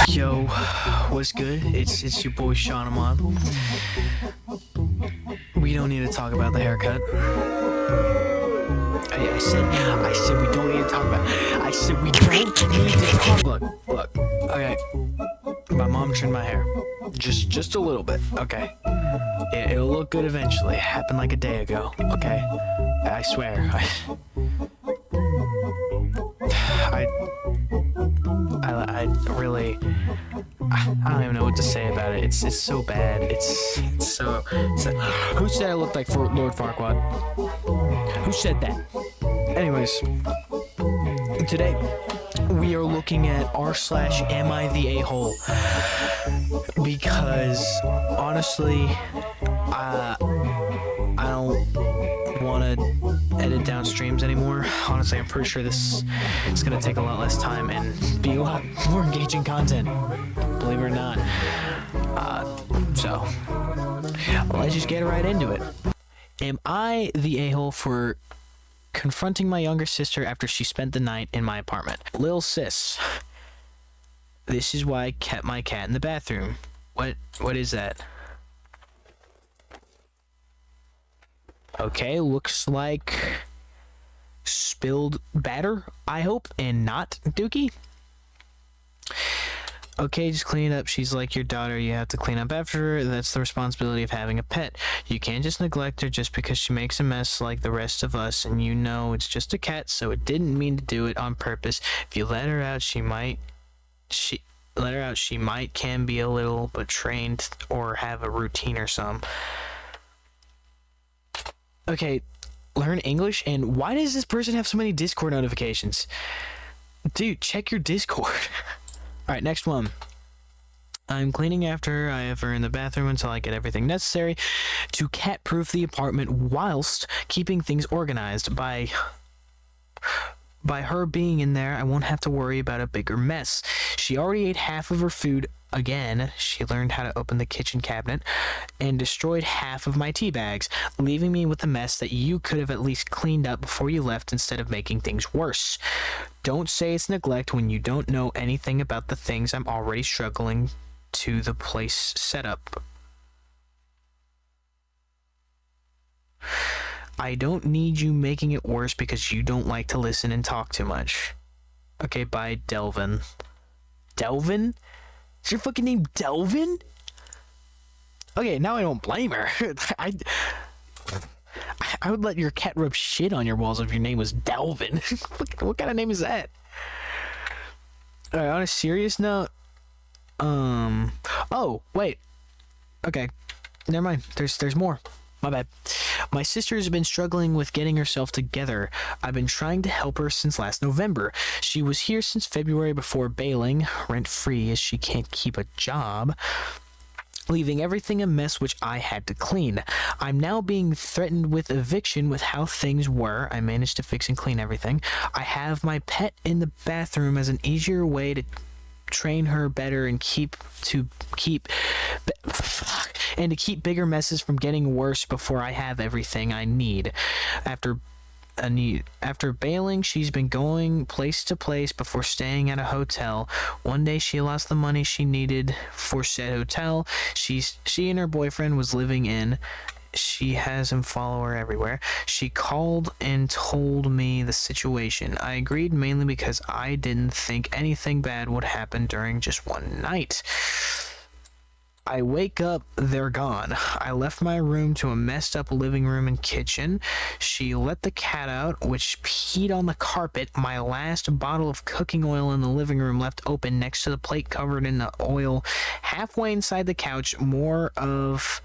Yo, what's good? It's your boy Sean Amon. We don't need to talk about the haircut. I said we don't need to talk about it. I said we don't need to talk. Look. Okay. My mom trimmed my hair. Just a little bit. Okay. It'll look good eventually. It happened like a day ago. Okay. I swear. I really, I don't even know what to say about it. It's so bad. It's so. Who said I looked like Lord Farquaad? Who said that? Anyways, today we are looking at r/AmITheAhole because honestly, I don't want to edit down streams anymore. Honestly, I'm pretty sure this is gonna take a lot less time and be a lot more engaging content, believe it or not. So let's just get right into it. Am I the a-hole for confronting my younger sister after she spent the night in my apartment? Lil sis, this is why I kept my cat in the bathroom. What is that? Okay, looks like spilled batter, I hope, and not dookie. Okay, just clean it up. She's like your daughter. You have to clean up after her. That's the responsibility of having a pet. You can't just neglect her just because she makes a mess like the rest of us, and you know it's just a cat, so it didn't mean to do it on purpose. If you let her out, she might can be a little but trained or have a routine or some. Okay, learn English, and why does this person have so many Discord notifications? Dude, check your Discord. Alright, next one. I'm cleaning after her. I have her in the bathroom until I get everything necessary to cat-proof the apartment whilst keeping things organized. By her being in there, I won't have to worry about a bigger mess. She already ate half of her food again. She learned how to open the kitchen cabinet and destroyed half of my tea bags, leaving me with a mess that you could have at least cleaned up before you left instead of making things worse. Don't say it's neglect when you don't know anything about the things I'm already struggling to the place set up. I don't need you making it worse because you don't like to listen and talk too much. Okay, bye, Delvin. Delvin? Is your fucking name Delvin? Okay, now I don't blame her. I would let your cat rub shit on your walls if your name was Delvin. What kind of name is that? Alright, on a serious note, oh, wait. Okay, never mind. There's more. My bad. My sister has been struggling with getting herself together. I've been trying to help her since last November. She was here since February before bailing, rent-free as she can't keep a job, leaving everything a mess which I had to clean. I'm now being threatened with eviction with how things were. I managed to fix and clean everything. I have my pet in the bathroom as an easier way to train her better and keep bigger messes from getting worse before I have everything I need. After bailing, she's been going place to place before staying at a hotel. One day she lost the money she needed for said hotel she and her boyfriend was living in. She has him follow her everywhere. She called and told me the situation. I agreed mainly because I didn't think anything bad would happen during just one night. I wake up, they're gone. I left my room to a messed up living room and kitchen. She let the cat out, which peed on the carpet. My last bottle of cooking oil in the living room left open next to the plate covered in the oil. Halfway inside the couch, more of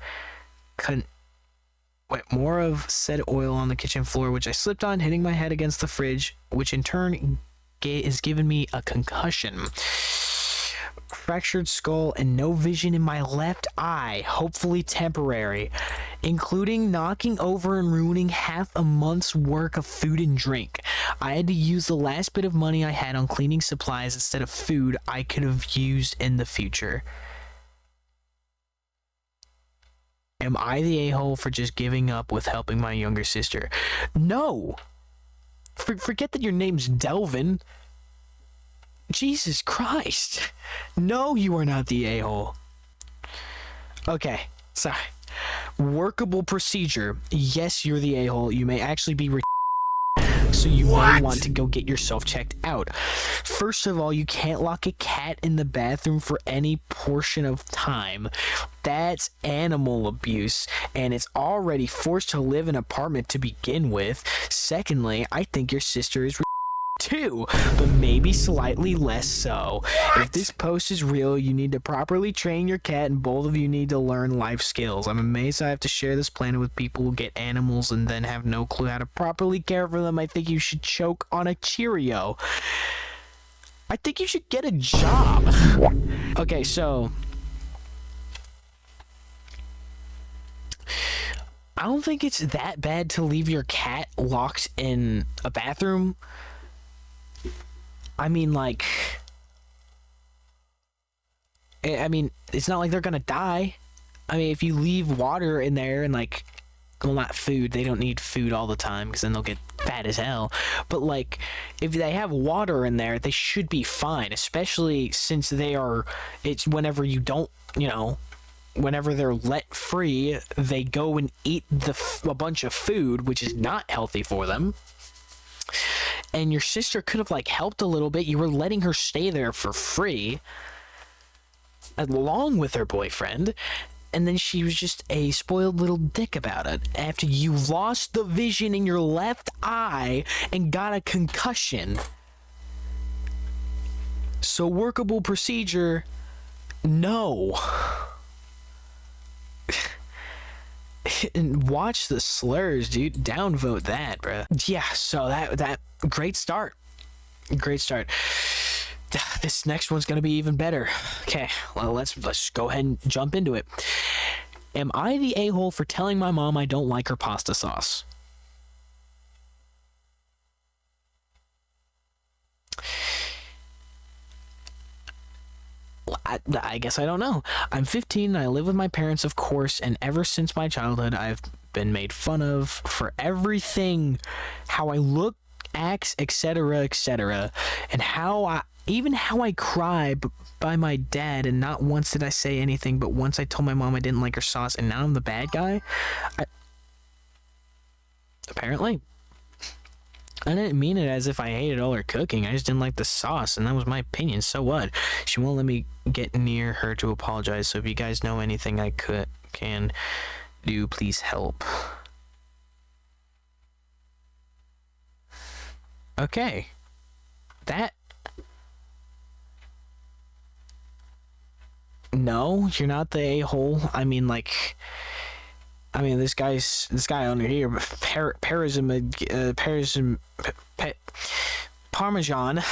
said oil on the kitchen floor, which I slipped on, hitting my head against the fridge, which in turn is giving me a concussion. Fractured skull and no vision in my left eye, hopefully temporary, including knocking over and ruining half a month's work of food and drink. I had to use the last bit of money I had on cleaning supplies instead of food I could have used in the future. Am I the a-hole for just giving up with helping my younger sister? No! Forget that your name's Delvin. Jesus Christ. No, you are not the a-hole. Okay, sorry. Workable procedure. Yes, you're the a-hole. You may actually be so you may want to go get yourself checked out. First of all, you can't lock a cat in the bathroom for any portion of time. That's animal abuse, and it's already forced to live in an apartment to begin with. Secondly, I think your sister is too, but maybe slightly less so. If this post is real, you need to properly train your cat, and both of you need to learn life skills. I'm amazed I have to share this planet with people who get animals and then have no clue how to properly care for them. I think you should choke on a Cheerio. I think you should get a job. Okay, so I don't think it's that bad to leave your cat locked in a bathroom. I mean, like, it's not like they're gonna die. I mean, if you leave water in there and, like, well, not food, they don't need food all the time because then they'll get fat as hell. But, like, if they have water in there, they should be fine, especially since it's whenever you don't, whenever they're let free, they go and eat a bunch of food, which is not healthy for them. And your sister could have, like, helped a little bit. You were letting her stay there for free along with her boyfriend, and then she was just a spoiled little dick about it after you lost the vision in your left eye and got a concussion. So workable procedure, no. And watch the slurs, dude. Downvote that, bruh. Yeah, so that great start. Great start. This next one's gonna be even better. Okay, well, let's go ahead and jump into it. Am I the a-hole for telling my mom I don't like her pasta sauce? I guess I don't know. I'm 15 and I live with my parents, of course, and ever since my childhood, I've been made fun of for everything. How I look, act, etc., and how I cry by my dad, and not once did I say anything, but once I told my mom I didn't like her sauce, and now I'm the bad guy? Apparently. I didn't mean it as if I hated all her cooking. I just didn't like the sauce, and that was my opinion. So what? She won't let me get near her to apologize, so if you guys know anything I can do, please help. Okay. No, you're not the a-hole. This guy under here, Parmesan.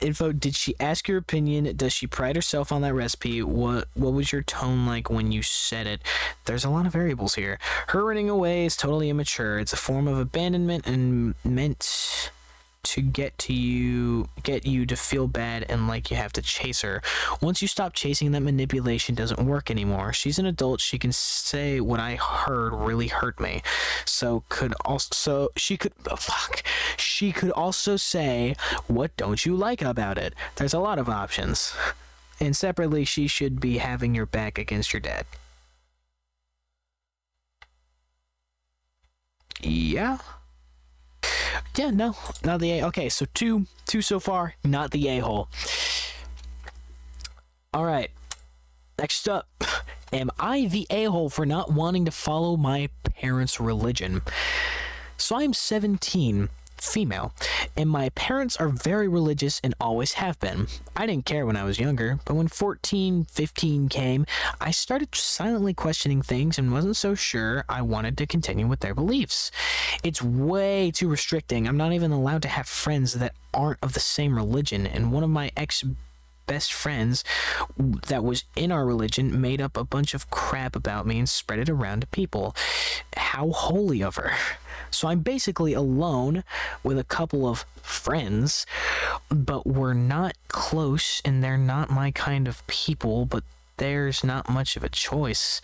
Info, did she ask your opinion? Does she pride herself on that recipe? What was your tone like when you said it? There's a lot of variables here. Her running away is totally immature. It's a form of abandonment and meant to get you to feel bad and like you have to chase her. Once you stop chasing, that manipulation doesn't work anymore. She's an adult. She can say what I heard really hurt me. She could also say, what don't you like about it? There's a lot of options. And separately, she should be having your back against your dad. Yeah. Yeah, no, not the a. Okay, so two so far, not the a-hole. All right, next up, am I the a-hole for not wanting to follow my parents' religion? So I'm 17, female, and my parents are very religious and always have been. I didn't care when I was younger, but when 14, 15 came, I started silently questioning things and wasn't so sure I wanted to continue with their beliefs. It's way too restricting. I'm not even allowed to have friends that aren't of the same religion, and one of my best friends that was in our religion made up a bunch of crap about me and spread it around to people. How holy of her. So I'm basically alone with a couple of friends, but we're not close and they're not my kind of people, but there's not much of a choice.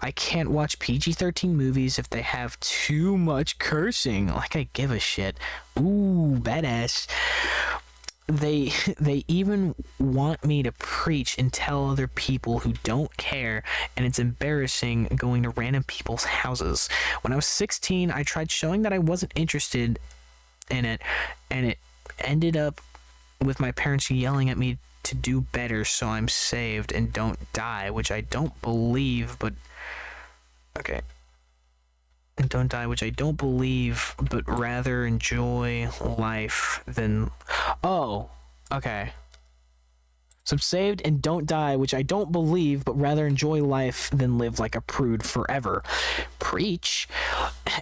I can't watch PG-13 movies if they have too much cursing. Like I give a shit. Ooh, badass. they even want me to preach and tell other people who don't care, and it's embarrassing going to random people's houses. When I was 16, I tried showing that I wasn't interested in it, and it ended up with my parents yelling at me to do better so I'm saved and don't die, which I don't believe, but okay. And don't die, which I don't believe, but rather enjoy life than... Oh, okay. So I'm saved and don't die, which I don't believe, but rather enjoy life than live like a prude forever. Preach.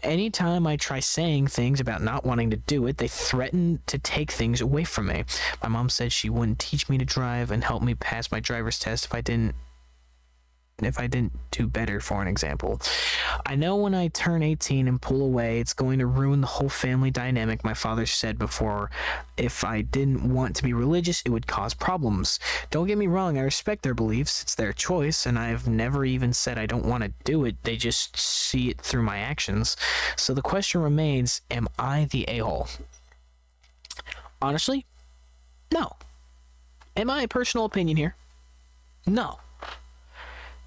Anytime I try saying things about not wanting to do it, they threaten to take things away from me. My mom said she wouldn't teach me to drive and help me pass my driver's test if I didn't do better, for an example. I know when I turn 18 and pull away, it's going to ruin the whole family dynamic. My father said before, if I didn't want to be religious, it would cause problems. Don't get me wrong, I respect their beliefs. It's their choice, and I've never even said I don't want to do it. They just see it through my actions. So the question remains, am I the a-hole? Honestly, no. In my personal opinion here, no.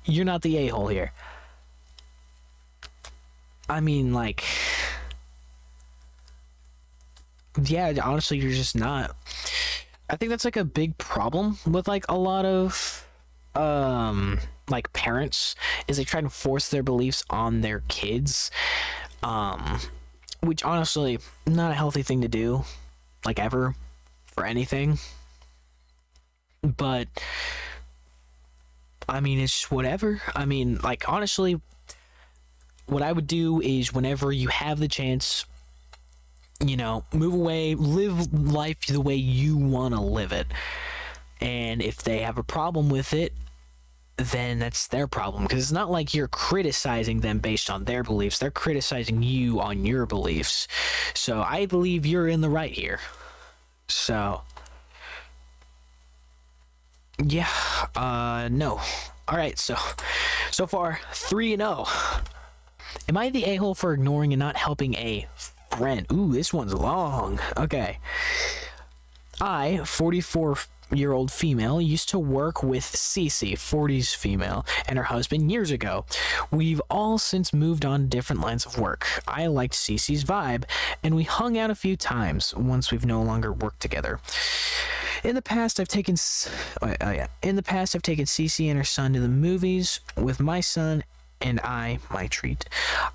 You're not the a-hole here. I mean, like... Yeah, honestly, you're just not. I think that's, like, a big problem with, like, a lot of, like, parents, is they try to force their beliefs on their kids, which, honestly, not a healthy thing to do, like, ever, for anything. But... I mean, it's just whatever. I mean, like, honestly, what I would do is whenever you have the chance, you know, move away, live life the way you want to live it. And if they have a problem with it, then that's their problem. Because it's not like you're criticizing them based on their beliefs. They're criticizing you on your beliefs. So I believe you're in the right here. So... yeah, no. Alright, so far, 3-0. Am I the a-hole for ignoring and not helping a friend? Ooh, this one's long. Okay. I, 44-year-old female, used to work with Cece, 40s female, and her husband years ago. We've all since moved on to different lines of work. I liked Cece's vibe, and we hung out a few times once we've no longer worked together. In the past, I've taken Cece and her son to the movies with my son and I, my treat.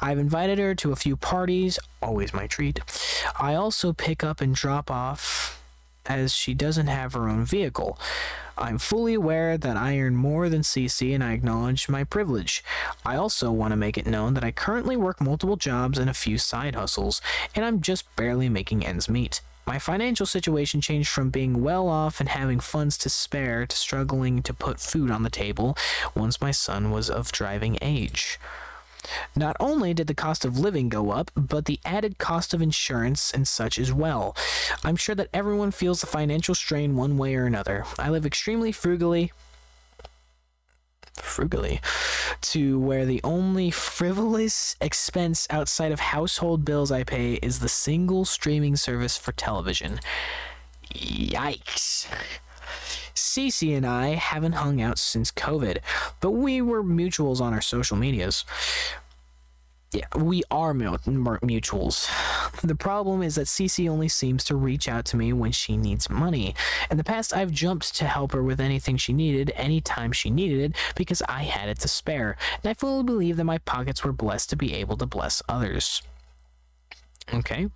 I've invited her to a few parties, always my treat. I also pick up and drop off as she doesn't have her own vehicle. I'm fully aware that I earn more than Cece and I acknowledge my privilege. I also want to make it known that I currently work multiple jobs and a few side hustles, and I'm just barely making ends meet. My financial situation changed from being well off and having funds to spare to struggling to put food on the table once my son was of driving age. Not only did the cost of living go up, but the added cost of insurance and such as well. I'm sure that everyone feels the financial strain one way or another. I live extremely frugally to where the only frivolous expense outside of household bills I pay is the single streaming service for television. Yikes. Cece and I haven't hung out since COVID, but we were mutuals on our social medias. Yeah, we are mutuals. The problem is that Cece only seems to reach out to me when she needs money. In the past, I've jumped to help her with anything she needed, anytime she needed it, because I had it to spare, and I fully believe that my pockets were blessed to be able to bless others. Okay.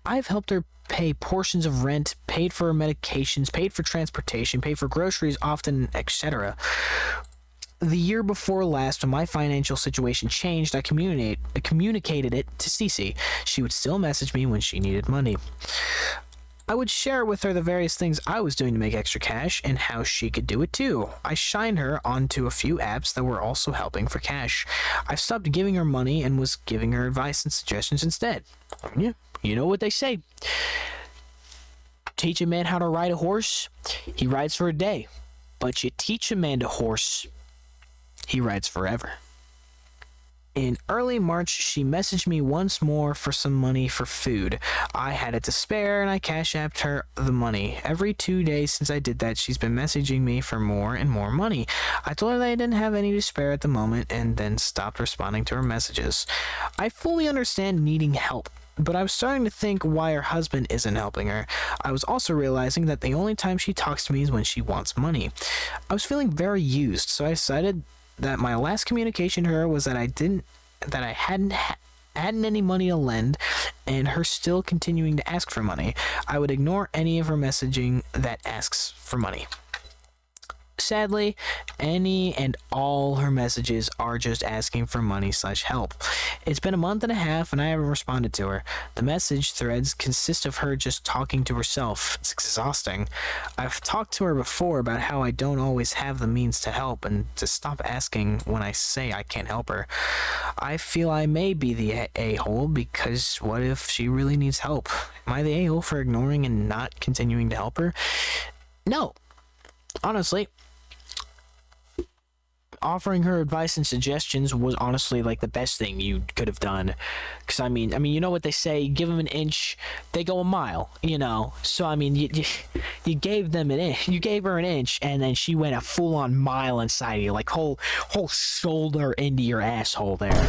I've helped her pay portions of rent, paid for her medications, paid for transportation, paid for groceries often, etc. The year before last, when my financial situation changed, I communicated it to Cece. She would still message me when she needed money. I would share with her the various things I was doing to make extra cash and how she could do it too. I shined her onto a few apps that were also helping for cash. I stopped giving her money and was giving her advice and suggestions instead. Yeah, you know what they say. Teach a man how to ride a horse, he rides for a day. But you teach a man to horse, he rides forever. In early March, she messaged me once more for some money for food. I had it to spare and I cash apped her the money. Every 2 days since I did that, she's been messaging me for more and more money. I told her that I didn't have any to spare at the moment and then stopped responding to her messages. I fully understand needing help, but I was starting to think why her husband isn't helping her. I was also realizing that the only time she talks to me is when she wants money. I was feeling very used, so I decided that my last communication to her was that I hadn't any money to lend, and her still continuing to ask for money. I would ignore any of her messaging that asks for money. Sadly, any and all her messages are just asking for money/help. It's been a month and a half and I haven't responded to her. The message threads consist of her just talking to herself. It's exhausting. I've talked to her before about how I don't always have the means to help and to stop asking when I say I can't help her. I feel I may be the a-hole because what if she really needs help? Am I the a-hole for ignoring and not continuing to help her? No. Honestly, offering her advice and suggestions was honestly like the best thing you could have done. Because I mean, you know what they say: give them an inch, they go a mile. You know, so I mean, you gave them an inch, you gave her an inch, and then she went a full-on mile inside of you, like whole shoulder into your asshole there.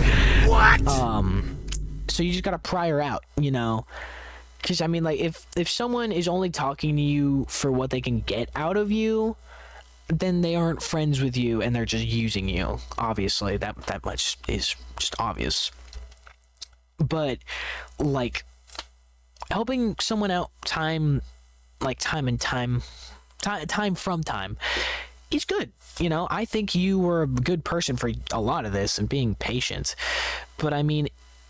What? So you just gotta pry her out, you know. Because I mean, like if someone is only talking to you for what they can get out of you, then they aren't friends with you and they're just using you. Obviously, that much is just obvious. But like helping someone out time from time is good. You know, I think you were a good person for a lot of this and being patient. But I mean,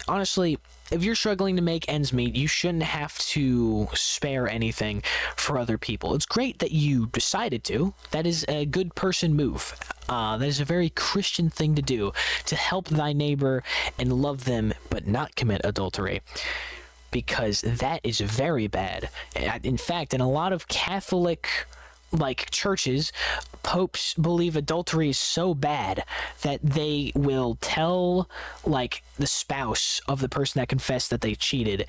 honestly, if you're struggling to make ends meet, you shouldn't have to spare anything for other people. It's great that you decided to. That is a good person move. That is a very Christian thing to do, to help thy neighbor and love them, but not commit adultery. Because that is very bad. In fact, in a lot of Catholic churches, popes believe adultery is so bad that they will tell the spouse of the person that confessed that they cheated.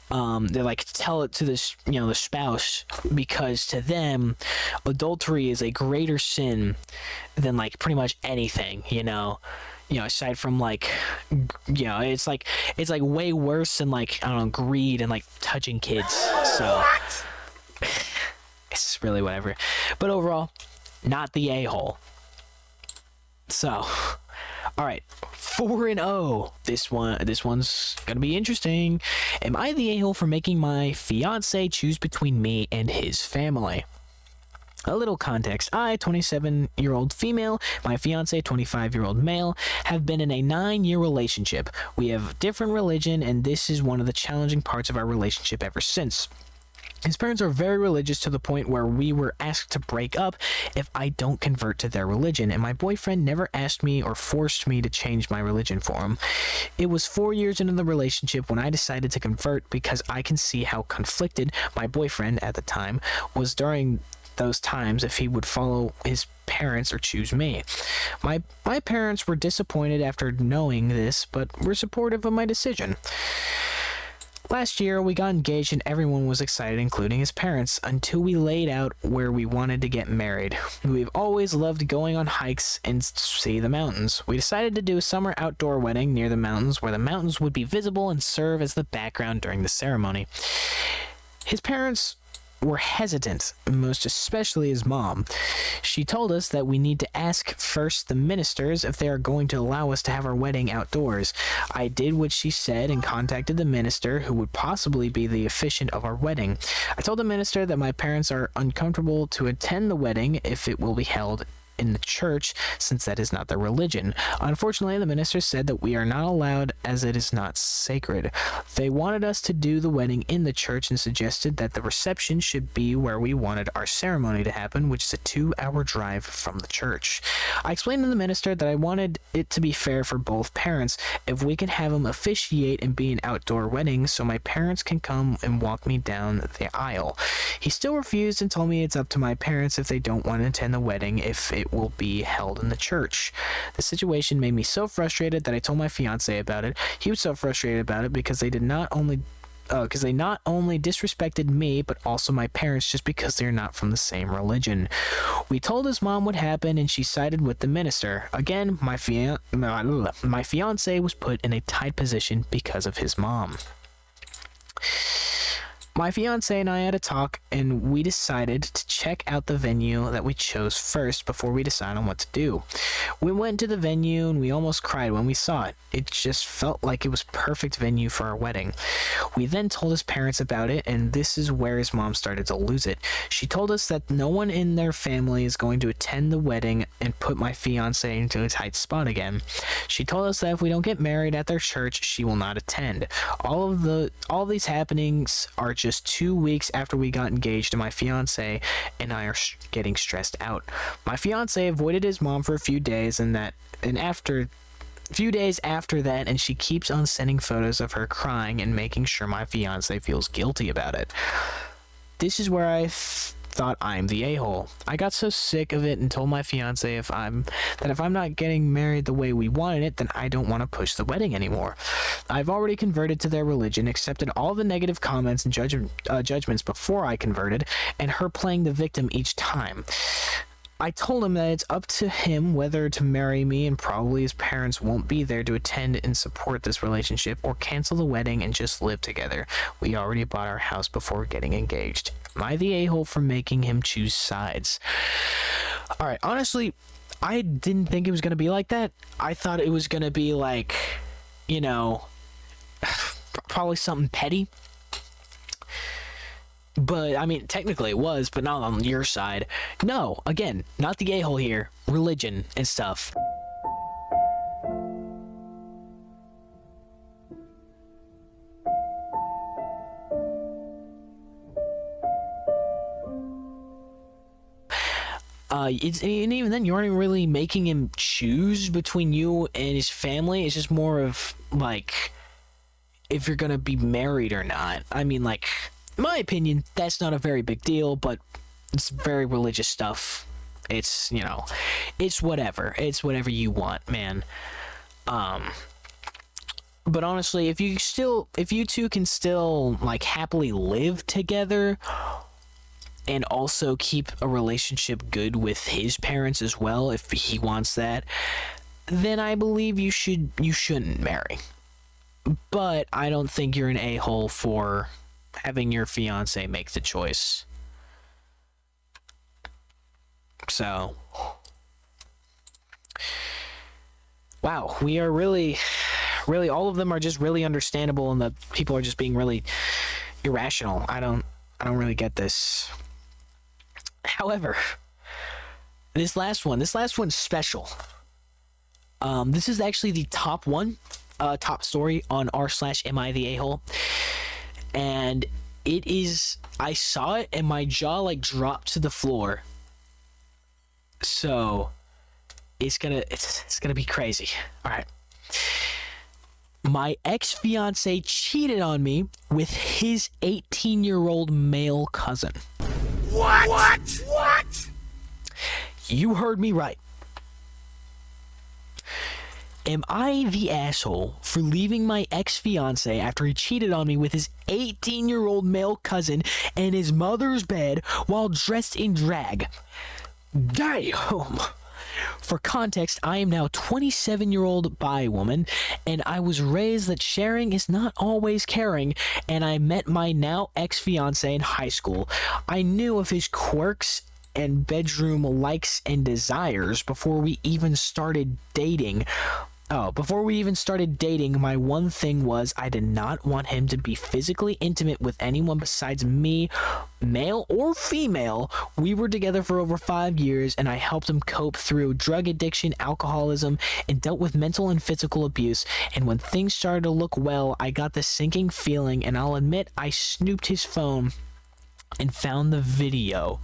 They tell it to this, the spouse, because to them adultery is a greater sin than pretty much anything, aside from it's way worse than I don't know, greed and touching kids. So it's really whatever. But overall, not the a-hole. So, all right, 4-0. This one's gonna be interesting. Am I the a-hole for making my fiance choose between me and his family? A little context. I, 27-year-old female, my fiance, 25-year-old male, have been in a 9-year relationship. We have different religion, and this is one of the challenging parts of our relationship ever since. His parents are very religious to the point where we were asked to break up if I don't convert to their religion, and my boyfriend never asked me or forced me to change my religion for him. It was 4 years into the relationship when I decided to convert because I can see how conflicted my boyfriend at the time was during those times if he would follow his parents or choose me. My parents were disappointed after knowing this, but were supportive of my decision. Last year, we got engaged and everyone was excited, including his parents, until we laid out where we wanted to get married. We've always loved going on hikes and see the mountains. We decided to do a summer outdoor wedding near the mountains, where the mountains would be visible and serve as the background during the ceremony. His parents were hesitant, most especially his mom. She told us that we need to ask first the ministers if they are going to allow us to have our wedding outdoors. I did what she said and contacted the minister, who would possibly be the officiant of our wedding. I told the minister that my parents are uncomfortable to attend the wedding if it will be held in the church, since that is not their religion. Unfortunately, the minister said that we are not allowed as it is not sacred. They wanted us to do the wedding in the church and suggested that the reception should be where we wanted our ceremony to happen, which is a 2-hour drive from the church. I explained to the minister that I wanted it to be fair for both parents if we could have him officiate and be an outdoor wedding so my parents can come and walk me down the aisle. He still refused and told me it's up to my parents if they don't want to attend the wedding if it it will be held in the church. The situation made me so frustrated that I told my fiance about it. He was so frustrated about it because they not only disrespected me, but also my parents just because they're not from the same religion. We told his mom what happened, and she sided with the minister. Again, my fiance was put in a tight position because of his mom. My fiance and I had a talk, and we decided to check out the venue that we chose first before we decide on what to do. We went to the venue, and we almost cried when we saw it. It just felt like it was perfect venue for our wedding. We then told his parents about it, and this is where his mom started to lose it. She told us that no one in their family is going to attend the wedding and put my fiance into a tight spot again. She told us that if we don't get married at their church, she will not attend. All these happenings are just 2 weeks after we got engaged, and my fiance and I are getting stressed out. My fiance avoided his mom for a few days, and after a few days after that, and she keeps on sending photos of her crying and making sure my fiance feels guilty about it. This is where I thought I'm the a-hole. I got so sick of it and told my fiance if I'm not getting married the way we wanted it, then I don't want to push the wedding anymore. I've already converted to their religion, accepted all the negative comments and judgments before I converted, and her playing the victim each time. I told him that it's up to him whether to marry me, and probably his parents won't be there to attend and support this relationship, or cancel the wedding and just live together. We already bought our house before getting engaged. Am I the a-hole for making him choose sides? Alright, honestly, I didn't think it was going to be like that. I thought it was going to be like, probably something petty. But, I mean, technically it was, but not on your side. No, again, not the a-hole here. Religion and stuff. And even then, you aren't even really making him choose between you and his family. It's just more of, like, if you're gonna be married or not. I mean, like, in my opinion, that's not a very big deal, but it's very religious stuff. It's, it's whatever. It's whatever you want, man. But honestly, if you two can still, like, happily live together and also keep a relationship good with his parents as well, if he wants that, then I believe you shouldn't marry. But I don't think you're an a-hole for having your fiance make the choice. So, wow, we are really, all of them are just really understandable, and the people are just being really irrational. I don't really get this. However, this last one's special. This is actually the top story on r/AmITheAhole, and it is. I saw it and my jaw dropped to the floor. So it's gonna be crazy. All right. My ex-fiance cheated on me with his 18-year-old male cousin. What? You heard me right. Am I the asshole for leaving my ex-fiance after he cheated on me with his 18-year-old male cousin in his mother's bed while dressed in drag? Damn! For context, I am now a 27-year-old bi woman, and I was raised that sharing is not always caring, and I met my now ex-fiance in high school. I knew of his quirks and bedroom likes and desires before we even started dating. My one thing was I did not want him to be physically intimate with anyone besides me, male or female. We were together for over 5 years, and I helped him cope through drug addiction, alcoholism, and dealt with mental and physical abuse. And when things started to look well, I got this sinking feeling, and I'll admit I snooped his phone and found the video.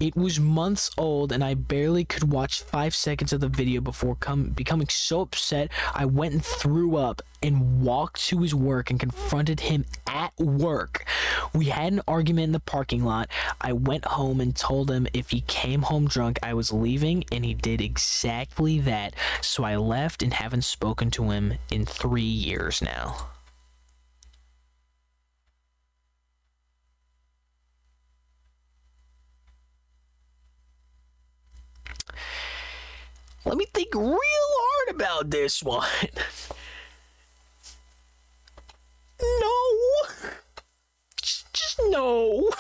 It was months old, and I barely could watch 5 seconds of the video before becoming so upset I went and threw up and walked to his work and confronted him at work. We had an argument in the parking lot. I went home and told him if he came home drunk, I was leaving, and he did exactly that. So I left and haven't spoken to him in 3 years now. Let me think real hard about this one. No. Just no.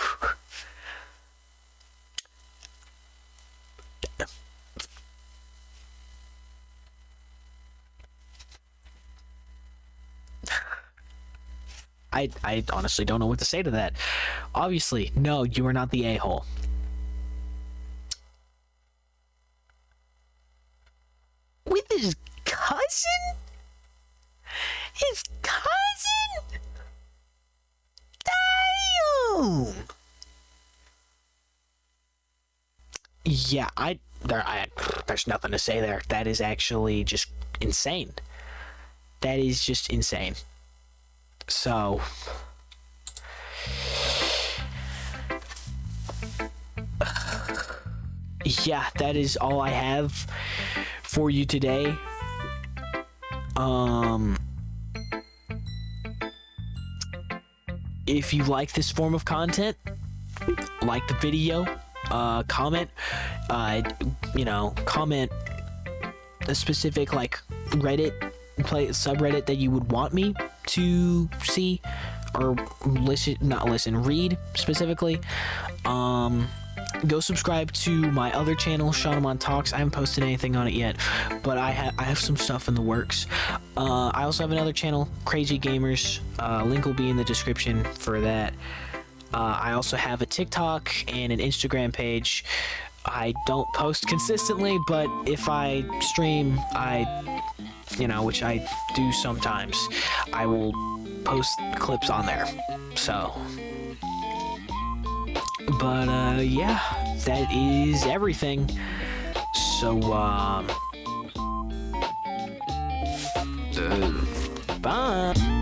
I honestly don't know what to say to that. Obviously, no, you are not the a-hole. With his cousin? His cousin? Damn! Yeah, there's nothing to say there. That is actually just insane. That is just insane. So, yeah, that is all I have for you today. If you like this form of content, like the video, comment, comment a specific like Reddit subreddit that you would want me to see or read specifically. Go subscribe to my other channel, Shaunamon Talks. I haven't posted anything on it yet, but I have some stuff in the works. I also have another channel, Crazy Gamers. Link will be in the description for that. I also have a TikTok and an Instagram page. I don't post consistently, but if I stream, which I do sometimes, I will post clips on there. So, but yeah, that is everything. So, bye.